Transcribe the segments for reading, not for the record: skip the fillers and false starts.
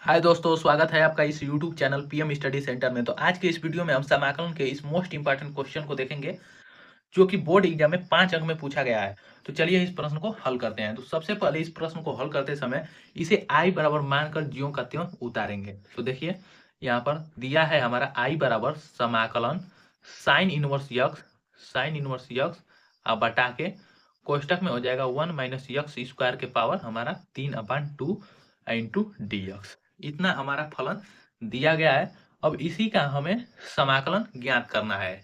हाय दोस्तों, स्वागत है आपका इस YouTube channel PM study centre में। तो आज के इस वीडियो में हम समाकलन के इस मोस्ट इंपॉर्टेंट क्वेश्चन को देखेंगे, जो कि बोर्ड एग्जाम में 5 अंक में पूछा गया है। तो चलिए इस प्रश्न को हल करते हैं। तो सबसे पहले इस प्रश्न को हल करते समय इसे आई बराबर मानकर ज्यों का त्यों उतारेंगे। तो देखिए यहाँ पर दिया है हमारा आई बराबर समाकलन साइन इनवर्स यक्स अब बटा के कोष्टक में हो जाएगा 1 माइनस यक्स स्क्वायर के पावर हमारा 3/2 इंटू डी एक्स। इतना हमारा फलन दिया गया है। अब इसी का हमें समाकलन ज्ञात करना है।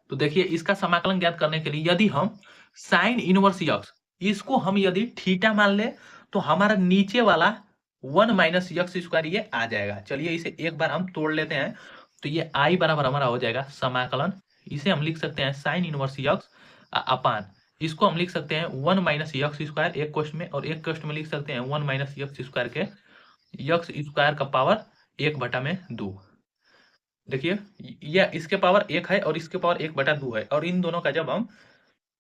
तो देखिए इसका समाकलन ज्ञात करने के लिए यदि हम साइन इनवर्स यक्स इसको हम यदि थीटा मान ले तो हमारा नीचे वाला 1 माइनस यक्स स्क्वायर ये आ जाएगा। चलिए इसे एक बार हम तोड़ लेते हैं। तो ये आई बराबर हमारा हो जाएगा समाकलन, इसे हम लिख सकते हैं साइन इनवर्स यक्स अपान इसको हम लिख सकते हैं 1 माइनस यक्स स्क्वायर एक कोष्ट में, और एक कोष्ट में लिख सकते हैं 1 माइनस यक्स स्क्वायर के यक्स स्क्वायर का पावर 1/2। देखिए यह इसके पावर 1 है और इसके पावर 1/2 है, और इन दोनों का जब हम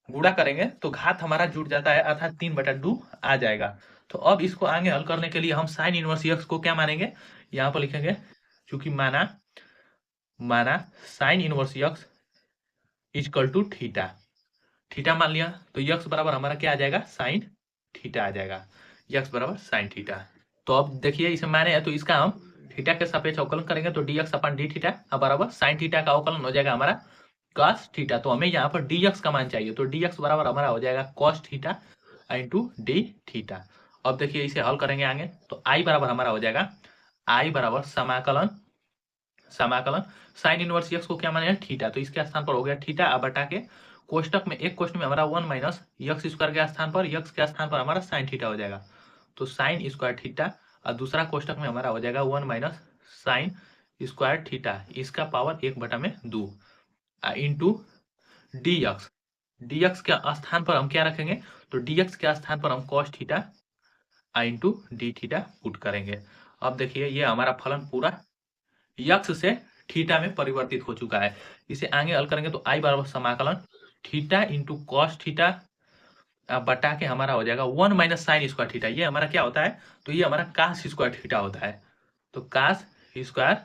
गुणा करेंगे तो घात हमारा जुड़ जाता है, अर्थात 3/2 आ जाएगा। तो अब इसको आगे हल करने के लिए हम साइन इनवर्स यक्स को क्या मानेंगे, यहाँ पर लिखेंगे चूंकि माना माना sine inverse x equal to theta. Theta मान लिया तो यक्स बराबर हमारा क्या आ जाएगा, साइन थीटा आ जाएगा। यक्स बराबर साइन थीटा। तो अब देखिए इसे माने है तो इसका हम थीटा के सापेक्ष अवकलन करेंगे तो D x upon D theta बराबर साइन थीटा का अवकलन हो जाएगा हमारा कॉस थीटा। तो हमें यहाँ पर डी एक्स का मान चाहिए, तो डी एक्स बराबर हमारा हो जाएगा cos theta into d theta. अब देखिए इसे हल करेंगे आगे तो आई बराबर हमारा हो जाएगा आई बराबर समाकलन समाकलन साइन इनवर्स एक्स को क्या माना है थीटा, तो इसके स्थान पर हो गया थीटा अब बटा के कोष्टक में एक कोष्ट में हमारा 1 माइनस यक्स स्क्वायर के स्थान पर यक्स के स्थान पर हमारा साइन थीटा हो जाएगा। तो साइन स्क्वायर थीटा और दूसरा कोष्टक में हमारा हो जाएगा 1 माइनस साइन स्क्वायर थीटा इसका पावर 1/2 इंटू डी एक्स के स्थान पर हम क्या रखेंगे, तो डी एक्स के स्थान पर हम cos theta into d theta put करेंगे। अब देखिए ये हमारा फलन पूरा यक्स से थीटा में परिवर्तित हो चुका है। इसे आगे हल करेंगे तो आई बराबर समाकलन थीटा इंटू कॉस थीटा बटा के हमारा हो जाएगा 1 माइनस साइन स्क्वायर थीटा। ये हमारा क्या होता है, तो ये हमारा कास स्क्वायर थीटा होता है। तो कास स्क्वायर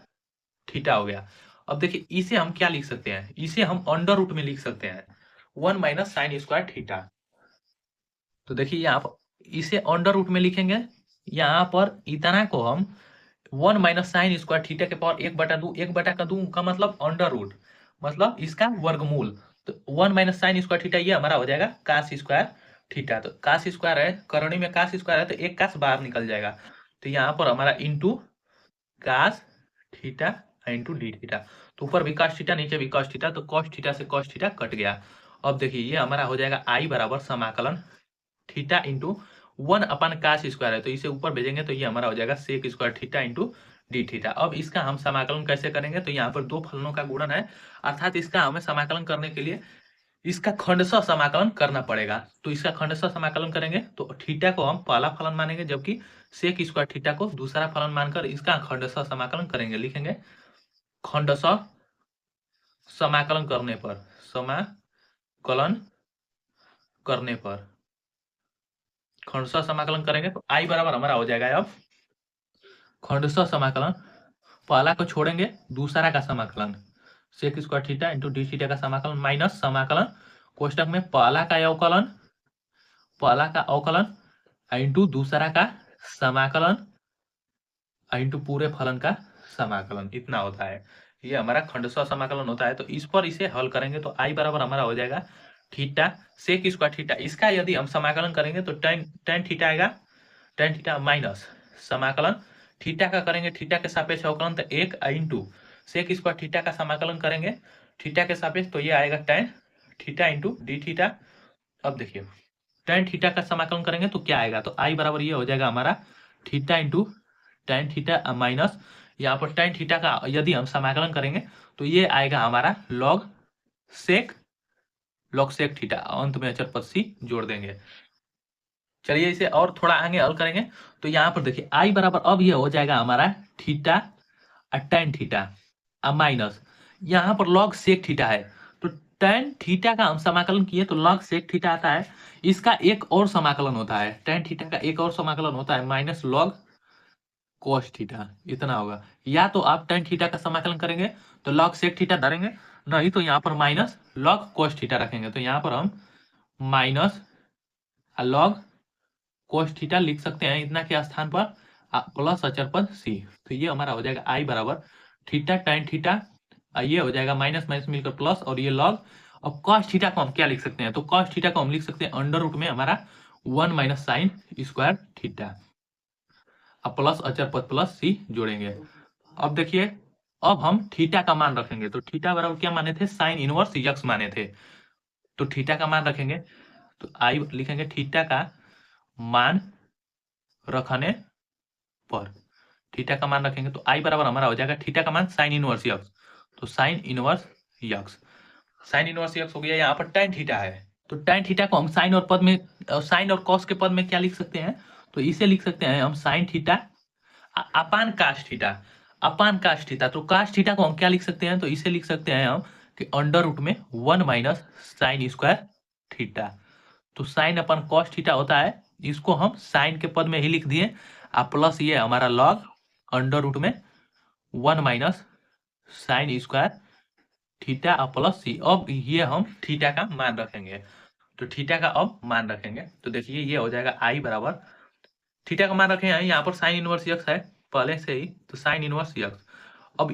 थीटा हो गया। अब देखिए इसे हम क्या लिख सकते हैं, इसे हम अंडर रूट में लिख सकते हैं 1 माइनस साइन स्क्वायर थीटा। तो देखिए यहाँ पर इसे अंडर रूट में लिखेंगे, यहाँ पर इतना को हम 1 माइनस साइन स्क्वायर थीटा के पावर 1/2 का मतलब अंडर रूट, मतलब इसका वर्गमूल। तो 1 माइनस साइन स्क्वायर थीटा ये हमारा हो जाएगा कास स्क्वायर थीटा। तो कास स्क्वायर है, करणी में कास स्क्वायर है तो एक कास बाहर निकल जाएगा। तो यहाँ पर हमारा into cos theta into d theta. तो ऊपर भी कास थीटा नीचे भी कास थीटा, तो कॉस थीटा से कॉस थीटा कट गया। अब देखिए ये हमारा हो जाएगा आई बराबर समाकलन थीटा इंटू 1/कास स्क्वायर है तो इसे ऊपर भेजेंगे तो ये हमारा हो जाएगा sec square theta into d theta. अब इसका हम समाकलन कैसे करेंगे, तो यहाँ पर दो फलनों का गुणन है, अर्थात इसका हमें समाकलन करने के लिए इसका खंडशः समाकलन करना पड़ेगा। तो इसका खंडशः समाकलन करेंगे तो थीटा को हम पहला फलन मानेंगे, जबकि सेक स्क्वायर थीटा को दूसरा फलन मानकर इसका खंडशः समाकलन करेंगे। लिखेंगे खंडशः समाकलन करने पर खंडशः समाकलन करेंगे तो आई बराबर हमारा हो जाएगा अब खंडशः समाकलन पहला को छोड़ेंगे दूसरा का समाकलन sec square theta into d theta का समाकलन माइनस समाकलन कोष्टक में पहला का अवकलन इंटू दूसरा का समाकलन इंटू पूरे फलन का समाकलन, इतना होता है। ये हमारा खंडशः समाकलन होता है। तो इस पर इसे हल करेंगे तो आई बराबर हमारा हो जाएगा थीटा सेक स्क्वायर थीटा, इसका यदि हम समाकलन करेंगे तो टेन थीटा आएगा, टेन थीटा माइनस समाकलन थीटा का करेंगे थीटा के सापेक्ष अवकलन तो 1 इंटू सेक स्क्वायर थीटा का समाकलन करेंगे थीटा के सापेक्ष तो ये आएगा tan theta into d theta. अब देखिए टेन थीटा का समाकलन करेंगे तो क्या आएगा, तो आई बराबर ये हो जाएगा हमारा theta into tan theta minus यहाँ पर टेन थीटा का यदि हम समाकलन करेंगे तो ये आएगा हमारा लॉग सेक थीटा, अंत में अचर पद सी जोड़ देंगे। चलिए इसे और थोड़ा आगे हल करेंगे तो यहाँ पर देखिए आई बराबर अब ये हो जाएगा हमारा थीटा टेन थीटा माइनस यहाँ पर लॉग सेक थीटा है, तो टेन थीटा का हम समाकलन किए तो लॉग सेक थीटा आता है। इसका एक और समाकलन होता है, टेन थीटा का एक और समाकलन होता है माइनस लॉग cos थीटा इतना होगा। या तो आप tan थीटा का समाकलन करेंगे तो log sec थीटा धरेंगे, नहीं तो यहाँ पर माइनस log cos थीटा रखेंगे। तो यहाँ पर हम माइनस log cos थीटा लिख सकते हैं इतना के स्थान पर प्लस अचर पद c। तो ये हमारा हो जाएगा i बराबर थीटा tan थीटा, ये हो जाएगा माइनस माइनस मिलकर प्लस और ये log। अब cos थीटा को हम क्या लिख सकते हैं, तो cos थीटा को हम लिख सकते हैं अंडर रूट में हमारा 1 माइनस साइन स्क्वायर थीटा, अब प्लस अचर पद प्लस c जोड़ेंगे। अब देखिए, अब हम थीटा का मान रखेंगे, तो थीटा बराबर क्या माने थे, साइन इनवर्स यक्स माने थे। तो थीटा का मान रखेंगे तो आई लिखेंगे थीटा का मान रखने पर, थीटा का मान रखेंगे तो आई बराबर हमारा हो जाएगा थीटा का मान साइन इनवर्स यक्स। तो sign inverse x, sign inverse x हो गया। यहाँ पर tan थीटा है, तो tan थीटा को हम साइन और पद में, साइन और कॉस के पद में क्या लिख सकते हैं, तो इसे लिख सकते हैं हम साइन थीटा अपान काश थीटा, अपान काश थीटा। तो काश थीटा को हम क्या लिख सकते हैं, तो इसे लिख सकते हैं हम कि अंडर रूट में 1 माइनस साइन स्क्वायर थीटा। तो साइन अपन कॉस थीटा होता है, इसको हम साइन के पद में ही लिख दिए, प्लस ये हमारा लॉग अंडर रूट में 1 minus sine square theta plus C. अब ये हम थीटा का मान रखेंगे, तो थीटा का अब मान रखेंगे तो देखिए ये हो जाएगा आई बराबर थीटा का मान रखे हैं, यहाँ पर साइन इनवर्स यक्स है पहले से ही, तो साइन इनवर्स यक्स। अब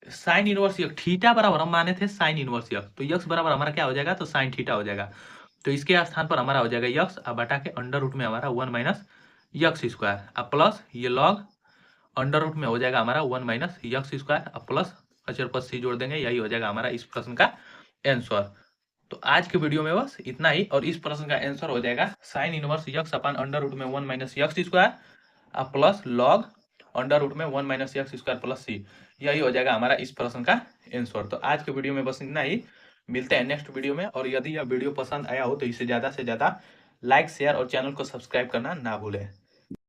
साइन इनवर्स यक्स थीटा बराबर हम माने थे साइन इनवर्स यक्स, तो यक्स बराबर हमारा क्या हो जाएगा, तो साइन थीटा हो जाएगा। तो इसके स्थान पर हमारा हो जाएगा यक्स, अब बटा के अंडर रूट में हमारा 1 माइनस यक्स स्क्वायर, अब प्लस ये लॉग अंडर रूट में हो जाएगा हमारा 1 माइनस यक्स स्क्वायर, अब प्लस अचर पद सी जोड़ देंगे, यही हो जाएगा हमारा इस प्रश्न का आंसर। तो आज के वीडियो में बस इतना ही, और इस प्रश्न का आंसर हो जाएगा sine inverse x upon under root में 1 minus x square plus log under root में 1 minus x square plus C, यही हो जाएगा हमारा इस प्रश्न का आंसर। तो आज के वीडियो में बस इतना ही, मिलते हैं नेक्स्ट वीडियो में। और यदि यह वीडियो पसंद आया हो तो इसे ज़्यादा से ज़्यादा लाइक शेयर और चैनल को सब्सक्राइब करना ना भूलें।